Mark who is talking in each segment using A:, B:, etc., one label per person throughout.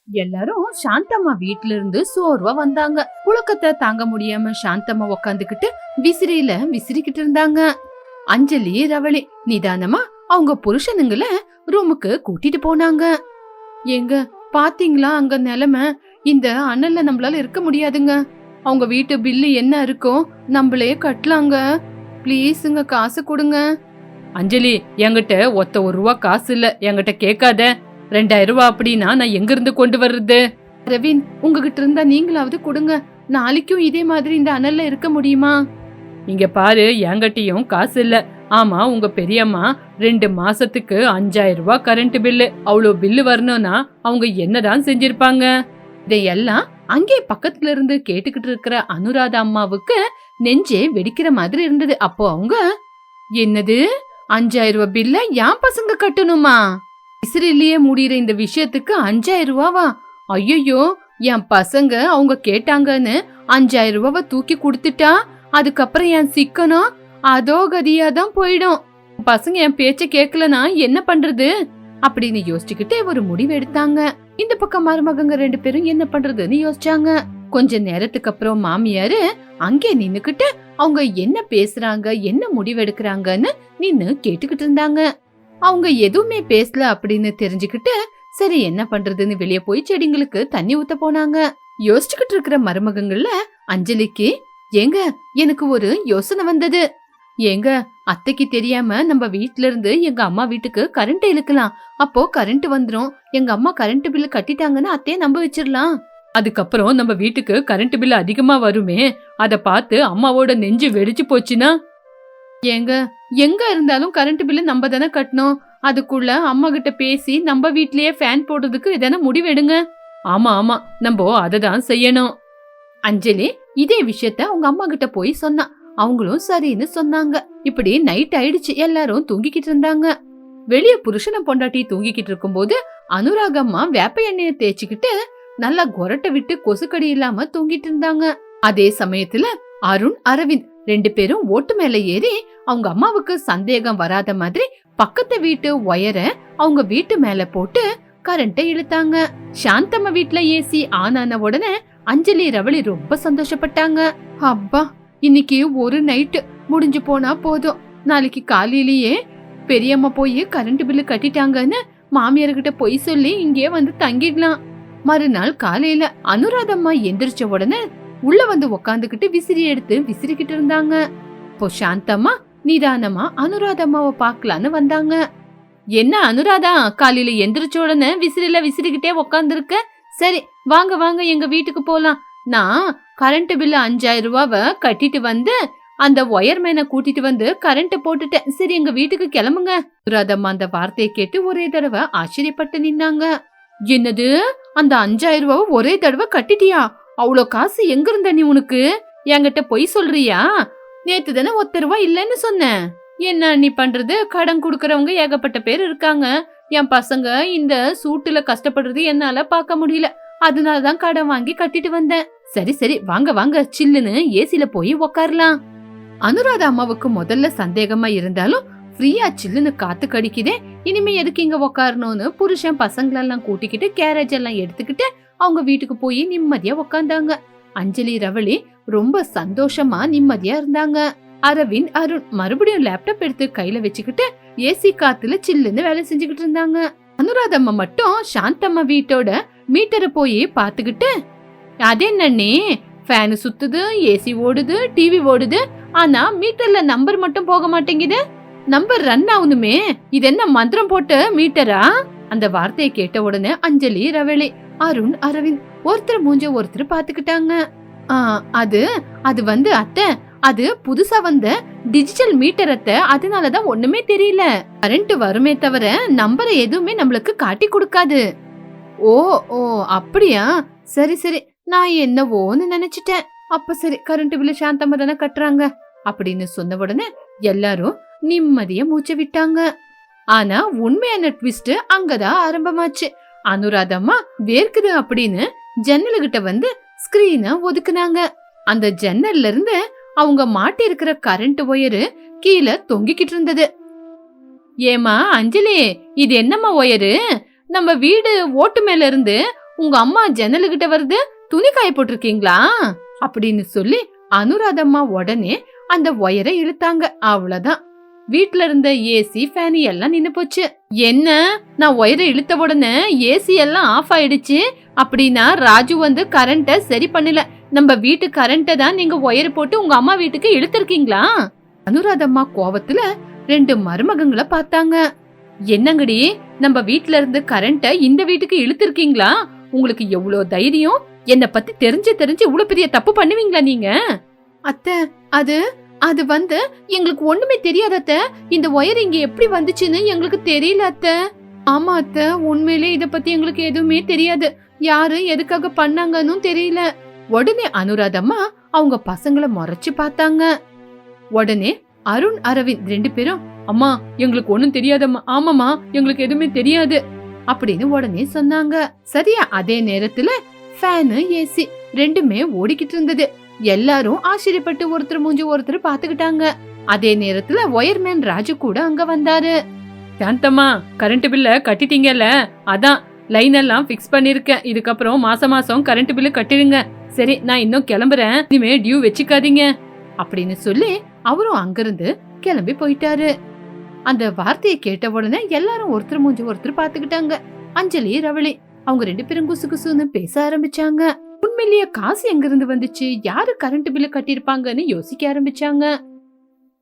A: எல்லாரும் சாந்தம்மா வீட்ல இருந்து சோர்வா வந்தாங்க. புழக்கத்தை தாங்க முடியாம சாந்தம்மா உக்காந்துக்கிட்டு விசிறியில விசிறிக்கிட்டு இருந்தாங்க. அஞ்சலி ரவளி நிதானமா அவங்க புருஷனுங்கள ரூமுக்கு கூட்டிட்டு போனாங்க. ஏங்க பாத்தீங்களா அங்க நிலைமை? இந்த அனல்ல நம்மளால இருக்க முடியாதுங்க. அவங்க வீட்டு பில்லு என்ன இருக்கோ நம்மளே கட்டலாங்க. ப்ளீஸுங்க காசு கொடுங்க. அஞ்சலி, என்கிட்ட ஒத்த ஒரு ரூபா காசு இல்ல, என்கிட்ட கேட்காத. 2000 ரூபா அப்படின்னா நான் எங்க இருந்து கொண்டு வர்றது? ரவீன், உங்ககிட்ட இருந்தா நீங்களாவது கொடுங்க. நாளைக்கும் இதே மாதிரி இந்த அனல்ல இருக்க முடியுமா? இங்க பாரு, என்கிட்டயும் காசு இல்ல. ஆமா, உங்க பெரியம்மா 2 மாசத்துக்கு 5000 ரூபாய் கரண்ட் பில்லு. அவ்வளவு பில்லு வரணும்னா அவங்க என்னதான் செஞ்சிருப்பாங்க? இதையெல்லாம் அங்கே பக்கத்துல இருந்து கேட்டுக்கிட்டு இருக்கிற அனுராதா அம்மாவுக்கு நெஞ்சே வெடிக்கிற மாதிரி இருந்தது. அப்போ அவங்க, என்னது 5000 ரூபாய் பில்ல என் பசங்க கட்டணுமா? விசிறிலேயே முடிகிற இந்த விஷயத்துக்கு 5000 ரூபாவா? ஐயோ, என் பசங்க அவங்க கேட்டாங்கன்னு 5000 ரூபாவை தூக்கி கொடுத்துட்டா அதுக்கப்புறம் என் சிக்கனம் அதோ கதியாதான் போயிடும். பசங்க என் பேச்ச கேட்கலனா என்ன பண்றது அப்படின்னு யோசிச்சுக்கிட்டே ஒரு முடிவு எடுத்தாங்க. இந்த பக்கம் மருமகங்க 2 பேரும் என்ன பண்றதுன்னு யோசிச்சாங்க. கொஞ்ச நேரத்துக்கு அப்புறம் மாமியாரு அங்கே நின்னுக்கிட்டு அவங்க என்ன பேசுறாங்க, என்ன முடிவு எடுக்கிறாங்கன்னு நின்னு கேட்டுக்கிட்டு இருந்தாங்க. அவங்க எதுவுமே பேசல அப்படின்னு தெரிஞ்சுக்கிட்டு சரி என்ன பண்றதுன்னு வெளியே போய் செடிங்களுக்கு தண்ணி ஊத்த போனாங்க. யோசிச்சுக்கிட்டு இருக்கிற மருமகங்கள்ல அஞ்சலிக்கு, ஏங்க எனக்கு ஒரு யோசனை வந்தது. ஏங்க, அத்தைக்கு தெரியாம நம்ம வீட்ல இருந்து எங்க அம்மா வீட்டுக்கு கரண்ட் இழுக்கலாம். அப்போ கரண்ட் வந்துரும். எங்க அம்மா கரண்ட் பில்லு கட்டிட்டாங்கன்னு அத்தைய நம்ப வச்சிடலாம். அதுக்கப்புறம் நம்ம வீட்டுக்கு கரண்ட் பில்லு அதிகமா வருமே, அத பார்த்து அம்மாவோட நெஞ்சு வெடிச்சு போச்சுன்னா? ஏங்க, எங்க இருந்தாலும் கரண்ட் பில்லு நம்ம தானே கட்டணும். அதுக்குள்ள அம்மா கிட்ட பேசி நம்ம வீட்லயே ஃபேன் போடுறதுக்கு எதனா முடிவெடுங்க. ஆமா ஆமா, நம்ம அததான் செய்யணும். அஞ்சலி இதே விஷயத்த அவங்க அம்மா கிட்ட போய் சொன்னா. அவங்களும் சரின்னு சொன்னாங்க. இப்படி நைட் ஆயிடுச்சு. எல்லாரும் தூங்கிக்கிட்டு இருந்தாங்க. வெளிய புருஷனை பொண்டாட்டி தூங்கிக்கிட்டு இருக்கும்போது அனுராகம்மா வேப்ப எண்ணெய தேய்ச்சிக்கிட்டு நல்லா கொரட்டை விட்டு கொசுக்கடி இல்லாம தூங்கிட்டு இருந்தாங்க. அதே சமயத்துல அருண், அரவிந்த் 2 பேரும் ஓட்டு மேல ஏறி அவங்க அம்மாவுக்கு சந்தேகம் வராத மாதிரி பக்கத்து வீட்டு ஒயர அவங்க வீட்டு மேல போட்டு கரண்ட இழுத்தாங்க. சாந்தம்மா வீட்ல ஏசி ஆன் ஆன உடனே அஞ்சலி ரவளி ரொம்ப சந்தோஷப்பட்டாங்க. அப்பா, இன்னைக்கு ஒரு நைட்டு முடிஞ்சு போனா போதும். நாளைக்கு காலையிலேயே பெரியம்மா போய் கரண்ட் பில்லு கட்டிட்டாங்கன்னு மாமியார்கிட்ட போய் சொல்லி இங்கே வந்து தங்கிடலாம். மறுநாள் காலையில அனுராதம்மா எந்திரிச்ச உடனே உள்ள வந்து உக்காந்துக்கிட்டு விசிறி எடுத்து விசிறிக்கிட்டு இருந்தாங்க. இப்போ சாந்தம்மா நிதானமா அனுராதம்மாவை பாக்கலான்னு வந்தாங்க. என்ன அனுராதா, காலையில எந்திரிச்ச உடனே விசிறில விசிறிக்கிட்டே உக்காந்துருக்க? சரி வாங்க வாங்க, எங்க வீட்டுக்கு போலாம். நான் கரண்ட் பில்லு 5000 ரூபாவை கட்டிட்டு வந்து அந்த ஒயர்மேனை கூட்டிட்டு வந்து கரண்ட் போட்டுட்டேன். சரி எங்க வீட்டுக்கு கிளம்புங்க. அனுராதம்மா அந்த வார்த்தையை கேட்டு ஒரே தடவை ஆச்சரியப்பட்டு நின்னாங்க. என்னது, அந்த 5000 ரூபாவை ஒரே தடவை கட்டிட்டியா? அவ்வளோ காசு எங்க இருந்த நீ? உனக்கு என்கிட்ட பொய் சொல்றியா? நேத்து தானே 1 ரூபா இல்லன்னு சொன்னேன். என்ன நீ பண்றது? கடன் குடுக்கறவங்க ஏகப்பட்ட பேர் இருக்காங்க. என் பசங்க இந்த சூட்டுல கஷ்டப்படுறது என்னால பார்க்க முடியல. அதனாலதான் கடன் வாங்கி கட்டிட்டு வந்தேன். சரி சரி வாங்க வாங்க, சில்லுன்னு ஏசில போய் உக்காரலாம். அனுராதா அம்மாவுக்கு முதல்ல சந்தேகமா இருந்தாலும் ஃப்ரீயா சில்லுன்னு காத்து கடிக்குதே, இனிமே எதுக்கு இங்க உக்காரணும்னு புருஷன் பசங்களெல்லாம் கூட்டிக்கிட்டு கேரேஜ் எல்லாம் எடுத்துக்கிட்டு அவங்க வீட்டுக்கு போய் நிம்மதியா உக்காந்தாங்க. அஞ்சலி ரவளி ரொம்ப சந்தோஷமா நிம்மதியா இருந்தாங்க. அரவிந்த், அருண் மறுபடியும் லேப்டாப் எடுத்து கையில வச்சுக்கிட்டு ஏசி காத்துல சில்லுன்னு வேலை செஞ்சுக்கிட்டு இருந்தாங்க. அனுராதம்மா மட்டும் சாந்தம்மா வீட்டோட மீட்டரை போய் பாத்துக்கிட்டு, அதே நன்னே ஃபேன் சுத்துது, ஏசி ஓடுது, டிவி ஓடுது, ஆனா மீட்டர்ல நம்பர் மட்டும் போக மாட்டேங்குது. நம்பர் ரன் ஆகணுமே, இது என்ன மந்திரம் போட்ட மீட்டரா? அந்த வார்த்தையை கேட்ட உடனே அஞ்சலி ரவளி, அருண், அரவிந்த் ஒருத்தர் மூஞ்ச ஒருத்தர் பாத்துக்கிட்டாங்க. அது வந்து அத்தை, அது புதுசா வந்த டிஜிட்டல் மீட்டர் அத்தை. அதனாலதான் ஒண்ணுமே தெரியல. கரண்ட் வருமே தவிர நம்பரை எதுவுமே நம்மளுக்கு காட்டி கொடுக்காது. ஓ ஓ அப்படியா? சரி சரி, நான் என்னவோன்னு நினைச்சிட்டேன். அப்ப சரி, கரண்ட் பில்லு சாந்தம்மா தானே கட்டுறாங்க அப்படின்னு சொன்ன உடனே எல்லாரும் நிம்மதியா மூச்ச விட்டாங்க. ஆனா உண்மையான ட்விஸ்ட் அங்கதான் ஆரம்பமாச்சு. அனுராதம்மா வேர்க்குது அப்படின்னு ஜன்னலுகிட்ட வந்து ஸ்கிரீனை ஒதுக்குனாங்க. அந்த ஜன்னல்ல இருந்து அவங்க மாட்டி இருக்கிற கரண்ட் ஒயரு கீழே தொங்கிக்கிட்டு இருந்தது. ஏமா அஞ்சலி, இது என்னம்மா ஒயரு? நம்ம வீடு ஓட்டு மேல இருந்து உங்க அம்மா ஜன்னலுகிட்ட வருது, துணி காய போட்டிருக்கீங்களா அப்படின்னு சொல்லி அனுராதம்மா உடனே அந்த ஒயரை இழுத்தாங்க. அவ்வளவுதான், வீட்ல இருந்த ஏசி ஃபேன் எல்லாம் நின்னு போச்சு. என்ன, நான் ஒயரை இழுத்த உடனே ஏசி எல்லாம் ஆஃப் ஆயிடுச்சு அப்படின்னா ராஜு வந்து கரண்ட சரி பண்ணல. நம்ம வீட்டு கரண்ட தான் நீங்க ஒயர் போட்டு உங்க அம்மா வீட்டுக்கு இழுத்திருக்கீங்களா? அனுராதம்மா கோவத்துல 2 மருமகங்களை பார்த்தாங்க. என்னங்கடி, நம்ம வீட்ல இருந்து கரண்ட இந்த வீட்டுக்கு இழுத்திருக்கீங்களா? உங்களுக்கு எவ்வளவு தைரியம்? என்ன பத்தி தெரிஞ்சு இவ்வளவு பெரிய தப்பு பண்ணுவீங்களா நீங்க? அத்தை, அது வந்து எங்களுக்கு ஒண்ணுமே தெரியாத அத்தை. இந்த ஒயர் இங்க எப்படி வந்துச்சுன்னு எங்களுக்கு தெரியல அத்தை. ஆமா அத்தை, உண்மையிலே இத பத்தி எங்களுக்கு எதுவுமே தெரியாது. யாரு எதுக்காக பண்ணாங்கன்னு தெரியல. உடனே அனுராதம்மா அவங்க பசங்களை முறைச்சு பார்த்தாங்க. உடனே அருண், அரவிந்த் 2 பேரும், அம்மா எங்களுக்கு ஒண்ணும் தெரியாதம்மா, ஆமாமா எங்களுக்கு எதுவுமே தெரியாது அப்படின்னு உடனே சொன்னாங்க. சரியா அதே நேரத்துல ஃபேனு ஏசி 2மே ஓடிக்கிட்டு இருந்தது. எல்லாரும் ஆச்சரியப்பட்டு ஒருத்தர் மூஞ்சி ஒருத்தர் பாத்துக்கிட்டாங்க. அதே நேரத்துல ஒயர்மேன் ராஜு கூட அங்க வந்தாரு. சாந்தம்மா, கரண்ட் பில்ல கட்டிட்டீங்கல்ல, அதான் லைன் எல்லாம் பிக்ஸ் பண்ணிருக்கேன். இதுக்கப்புறம் மாசம் கரண்ட் பில்லு கட்டிடுங்க. சரி, நான் இன்னும் கிளம்புறேன், இனிமே டியூ வச்சுக்காதீங்க அப்படின்னு சொல்லி அவரும் அங்கிருந்து கிளம்பி போயிட்டாரு. அந்த வார்த்தையை கேட்ட உடனே எல்லாரும் ஒருத்தர் மூஞ்சி ஒருத்தர் பாத்துக்கிட்டாங்க. அஞ்சலி, ரவளி அவங்க 2 பேரும் குசு குசுன்னு பேச ஆரம்பிச்சாங்க. உண்மையிலேயே காசு எங்க இருந்து வந்துச்சு, யாரு கரண்ட் பில்லு கட்டிருப்பாங்கன்னு யோசிக்க ஆரம்பிச்சாங்க.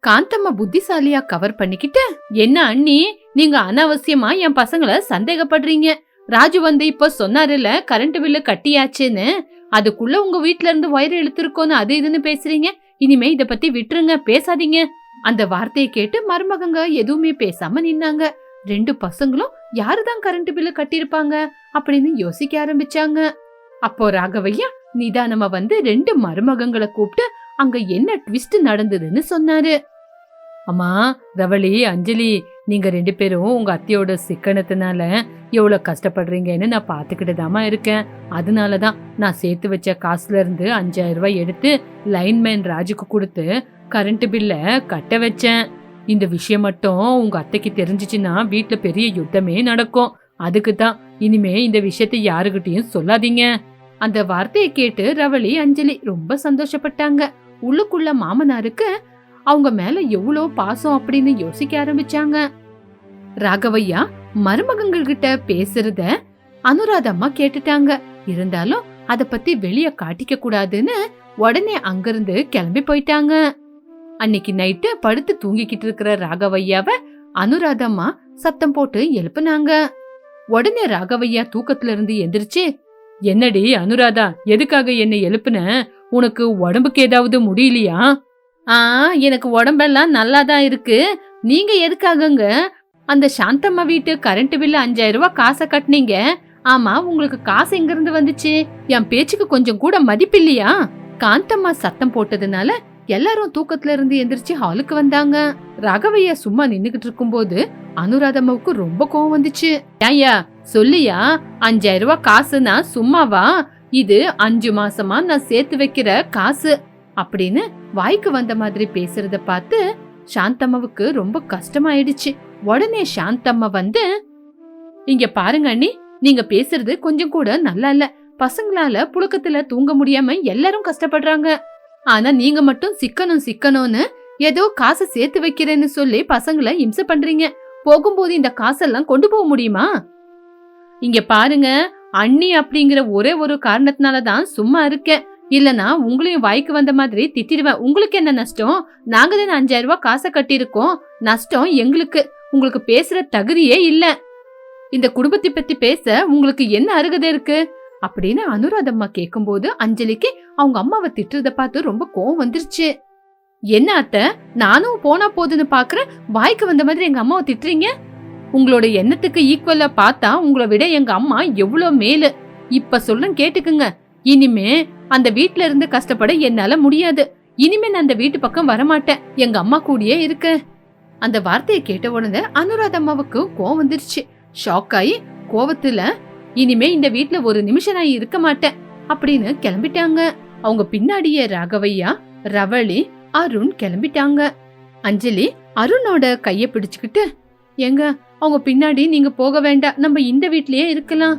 A: காந்தம்மா புத்திசாலியா கவர் பண்ணிக்கிட்டு, என்ன அண்ணி, நீங்க அனாவசியமா என் பசங்களை சந்தேகப்படுறீங்க. ராஜு வந்து இப்ப சொன்னாருல கரண்ட் பில்லு கட்டியாச்சுன்னு, அதுக்குள்ள உங்க வீட்ல இருந்து வயிறு இழுத்துருக்கோன்னு அது இதுன்னு பேசுறீங்க. இனிமே இத பத்தி விட்டுருங்க, பேசாதீங்க. அந்த வார்த்தையை கேட்டு மருமகங்க எதுவுமே பேசாம நின்னாங்க. 2 பசங்களும் யாருதான் கரண்ட் பில்லு கட்டிருப்பாங்க அப்படின்னு யோசிக்க ஆரம்பிச்சாங்க. அப்போ ராகவையா நிதானமா வந்து 2 மருமகங்களை கூப்பிட்டு அங்க என்ன ட்விஸ்ட் நடந்ததுன்னு சொன்னாரு. அம்மா, ரவளி, அஞ்சலி, நீங்க 2 பேரும் உங்க அத்தையோட சிக்கனத்தினால எவ்வளவு கஷ்டப்படுறீங்கன்னு நான் பாத்துக்கிட்டு தாமா இருக்கேன். அதனாலதான் நான் சேர்த்து வச்ச காசுல இருந்து 5000 ரூபாய் எடுத்து லைன்மேன் ராஜுக்கு கொடுத்து கரண்ட் பில்ல கட்ட வச்சேன். இந்த விஷயம் மட்டும் உங்க அத்தைக்கு தெரிஞ்சிச்சுன்னா வீட்டுல பெரிய யுத்தமே நடக்கும். அதுக்குதான் இனிமே இந்த விஷயத்தை யாருகிட்டயும் சொல்லாதீங்க. அந்த வார்த்தையை கேட்டு ரவளி, அஞ்சலி ரொம்ப சந்தோஷப்பட்டாங்க. உள்ளுக்குள்ள மாமனாருக்கு அவங்க மேல எவ்வளவு பாசம் அப்படின்னு யோசிக்க ஆரம்பிச்சாங்க. ராகவையா மருமகங்கள் கிட்ட பேசுறத அனுராதம்மா கேட்டுட்டாங்க. இருந்தாலும் அத பத்தி வெளிய காட்டிக்க கூடாதுன்னு உடனே அங்கிருந்து கிளம்பி போயிட்டாங்க. அன்னைக்கு நைட்டு படுத்து தூங்கிக்கிட்டு இருக்கிற ராகவையாவ அனுராதம்மா சத்தம் போட்டு எழுப்புனாங்க. உடனே ராகவையா தூக்கத்துல இருந்து எந்திரிச்சு, என்னடி அனுராதா, எதுக்காக என்னை எழுப்புன? உனக்கு உடம்புக்கு ஏதாவது முடியலையா? எனக்கு உடம்பெல்லாம் நல்லாதான் இருக்கு. நீங்க எதுக்காகங்க அந்த சாந்தம்மா வீட்டு கரண்ட் பில்லு 5000 ரூபாய் காசை கட்டினீங்க? ஆமா, உங்களுக்கு காசு எங்க இருந்து வந்துச்சு? என் பேச்சுக்கு கொஞ்சம் கூட மதிப்பில்லையா? காந்தம்மா சத்தம் போட்டதுனால எல்லாரும் தூக்கத்துல இருந்து எந்திரிச்சு ஹாலுக்கு வந்தாங்க. ராகவையா சும்மா நின்னுகிட்டு இருக்கும்போது அனுராதம்மாவுக்கு ரொம்ப கோவம் வந்துச்சு. ஏயா சொல்லியா, 5000 ரூபாய் காசுனா சும்மாவா? இது 5 மாசமா நான் சேர்த்து வைக்கிற காசு அப்படின்னு வாய்க்கு வந்த மாதிரி பேசுறத பார்த்து சாந்தம்மாவுக்கு ரொம்ப கஷ்டமாயிடுச்சு. உடனே சாந்தம்மா வந்து, இங்க பாருங்க அண்ணி, நீங்க பேசுறது கொஞ்சம் கூட நல்லா இல்ல. பசங்களால புழக்கத்துல தூங்க முடியாம எல்லாரும் கஷ்டப்படுறாங்க. ஆனா நீங்க மட்டும் சிக்கணும்னு ஏதோ காசு சேர்த்து வைக்கிறேன்னு சொல்லி பசங்களை இம்சை பண்றீங்க. போகும்போது இந்த காசெல்லாம் கொண்டு போக முடியுமா? இங்க பாருங்க அண்ணி, அப்படிங்கிற ஒரே ஒரு காரணத்தினாலதான் சும்மா இருக்கேன். இல்லனா உங்களையும் வாய்க்கு வந்த மாதிரி திட்டிடுவேன். உங்களுக்கு என்ன நஷ்டம்? நாங்க தானே 5000 ரூபாய் காசை கட்டிருக்கோம். நஷ்டம் எங்களுக்கு. உங்களுக்கு பேசுற தகுதியே இல்ல. இந்த குடும்பத்தை பத்தி பேச உங்களுக்கு என்ன அருகதை இருக்கு அப்படின்னு அனுராதம்மா கேக்கும்போது அஞ்சலிக்கு அவங்க அம்மாவை திட்டுறத பார்த்து ரொம்ப கோவம் வந்துருச்சு. என்ன அத்தை, நானும் போனா போதுன்னு பாக்குறேன், வாய்க்கு வந்த மாதிரி எங்க அம்மாவை திட்டுறீங்க. உங்களோட எண்ணத்துக்கு ஈக்குவலா பார்த்தா உங்களை விட எங்க அம்மா எவ்வளவு மேலு. இப்ப சொல்றேன் கேட்டுக்குங்க. இனிமே அந்த வீட்ல இருந்து கஷ்டப்பட என்னால முடியாது. இனிமே நான் அந்த வீட்டு பக்கம் வரமாட்டேன். எங்க அம்மா கூடயே இருக்க. அந்த வார்த்தையை கேட்ட உடனே அனுராதம்மாவுக்கு கோவம் வந்துருச்சு. ஷாக் ஆகி கோவத்துல, இனிமே இந்த வீட்ல ஒரு நிமிஷம் நான் இருக்க மாட்டேன் அப்படின்னு கிளம்பிட்டாங்க. அவங்க பின்னாடியே ராகவையா, ரவளி, அருண் கிளம்பிட்டாங்க. அஞ்சலி அருணோட கைய பிடிச்சுக்கிட்டு, எங்க அவங்க பின்னாடி நீங்க போக வேண்டாம், நம்ம இந்த வீட்லயே இருக்கலாம்.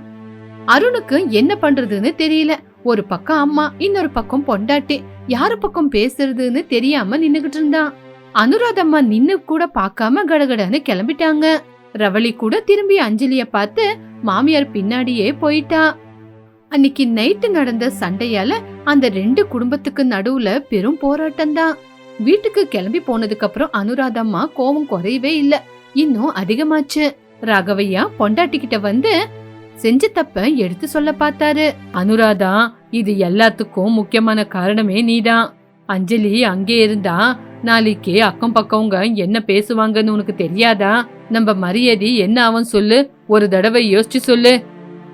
A: அருணுக்கு என்ன பண்றதுன்னு தெரியல. ஒரு பக்கம் அம்மா, இன்னொரு பக்கம் பொண்டாட்டி, யாரு பக்கம் பேசுறதுன்னு தெரியாம நின்னுகிட்டு இருந்தான். அனுராதம்மா நின்னு கூட பாக்காம கடகடன்னு கிளம்பிட்டாங்க. ரவளி கூட திரும்பி அஞ்சலிய பார்த்து மாமியார் பின்னாடியே போயிட்டா. அன்னைக்கு நைட்டு நடந்த சண்டையால அந்த 2 குடும்பத்துக்கு நடுவுல பெரும் போராட்டம் தான். வீட்டுக்கு கிளம்பி போனதுக்கு அப்புறம் அனுராதம்மா கோவம் குறையவே இல்ல, இன்னும் அதிகமாச்சு. ராகவையா பொண்டாட்டி கிட்ட வந்து செஞ்ச தப்ப எடுத்து சொல்ல பார்த்தாரு. அனுராதா, இது எல்லாத்துக்கும் முக்கியமான காரணமே நீதான். அஞ்சலி அங்கே இருந்தா நாளைக்கு அக்கம் பக்கவங்க என்ன பேசுவாங்கன்னு உனக்கு தெரியாதா? நம்ம மரியாதை என்ன ஆகும் சொல்லு, ஒரு தடவை யோசிச்சு சொல்லு.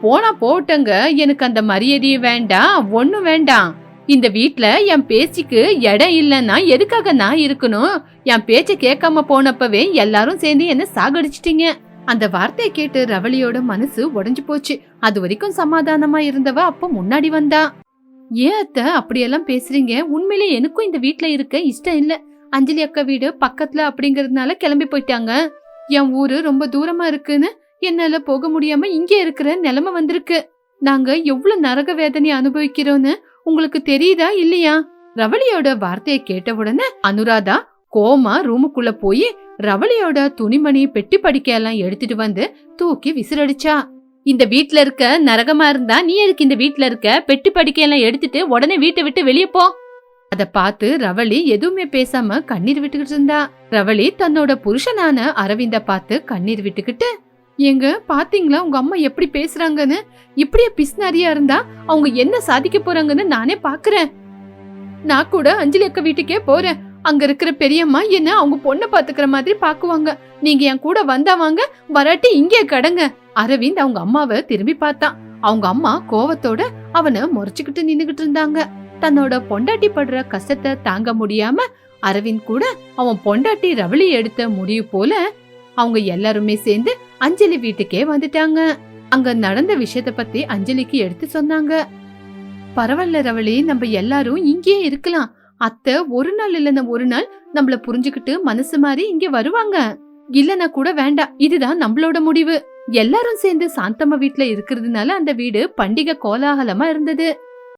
A: போனா போட்டங்க, எனக்கு அந்த மரியாதையே வேண்டாம், ஒண்ணும் வேண்டாம். இந்த வீட்ல என் பேச்சுக்கு இடம் இல்லைன்னா எதுக்காக நான் இருக்கணும்? என் பேச்ச கேட்காம போனப்பவே எல்லாரும் சேர்ந்து என்ன சாகடிச்சிட்டீங்க. அந்த வார்த்தையை கேட்டு ரவளியோட மனசு உடைஞ்சு போச்சு. அது வரைக்கும் சமாதானமா இருந்தவ அப்ப முன்னாடி வந்தா. ஏன் அத்தை அப்படியெல்லாம் பேசுறீங்க? உண்மையிலே எனக்கும் இந்த வீட்ல இருக்க இஷ்டம் இல்ல. அஞ்சலி அக்கா வீடு பக்கத்துல அப்படிங்கறதுனால கிளம்பி போயிட்டாங்க. என் ஊரு ரொம்ப தூரமா இருக்குன்னு என்னால போக முடியாம இங்கே இருக்கிற நிலைமை வந்திருக்கு. நாங்க எவ்வளவு நரக வேதனை அனுபவிக்கிறோம்னு உங்களுக்கு தெரியுதா இல்லையா? ரவளியோட வார்த்தையை கேட்ட உடனே அனுராதா கோமா ரூமுக்குள்ள போய் ரவளியோட துணிமணி பெட்டி படிக்கையெல்லாம் எடுத்துட்டு வந்து தூக்கி விசிறடிச்சா. இந்த வீட்ல இருக்க நரகமா இருந்தா நீ எதுக்கு இந்த வீட்ல இருக்க? பெட்டி படிக்கையெல்லாம் எடுத்துட்டு உடனே வீட்டை விட்டு வெளியே போ. அத பார்த்து ரவளி எதுவுமே பேசாம கண்ணீர் விட்டுக்கிட்டு இருந்தா. ரவளி தன்னோட புருஷனான அரவிந்த பார்த்து கண்ணீர் விட்டுக்கிட்டு, எங்க பாத்தீங்களா உங்க அம்மா எப்படி பேசுறாங்கன்னு? இப்படியே பிஸ்னாரியா இருந்தா அவங்க என்ன சாதிக்க போறாங்கன்னு நானே பாக்குறேன். நான் கூட அஞ்சலி அக்கா வீட்டுக்கே போறேன். அங்க இருக்கிற பெரியம்மா என்ன அவங்க பொண்ணை பாத்துக்கிற மாதிரி பாக்குவாங்க. நீங்க என் கூட வந்தா வாங்க, வராட்டி இங்கே கடங்க. அரவிந்த் அவங்க அம்மாவை திரும்பி பார்த்தான். அவங்க அம்மா கோவத்தோட அவனை முறைச்சுக்கிட்டு நின்னுகிட்டு இருந்தாங்க. தன்னோட பொண்டாட்டி படுற கஷ்டத்தை தாங்க முடியாம அரவிந்த் கூட அவன் பொண்டாட்டி ரவளி எடுத்த முடிவு போல அவங்க எல்லாருமே சேர்ந்து அஞ்சலி வீட்டுக்கே வந்துட்டாங்க. அங்க நடந்த விஷயத்த பத்தி அஞ்சலிக்கு எடுத்து சொன்னாங்க. பரவாயில்ல ரவளி, நம்ம எல்லாரும் இங்கே இருக்கலாம். அத்தை ஒரு நாள் இல்லைன்னா ஒரு நாள் நம்மள புரிஞ்சுக்கிட்டு மனசு மாதிரி இங்க வருவாங்க. இல்லனா கூட வேண்டாம், இதுதான் நம்மளோட முடிவு. எல்லாரும் சேர்ந்து சாந்தம்மா வீட்டுல இருக்கிறதுனால அந்த வீடு பண்டிகை கோலாகலமா இருந்தது.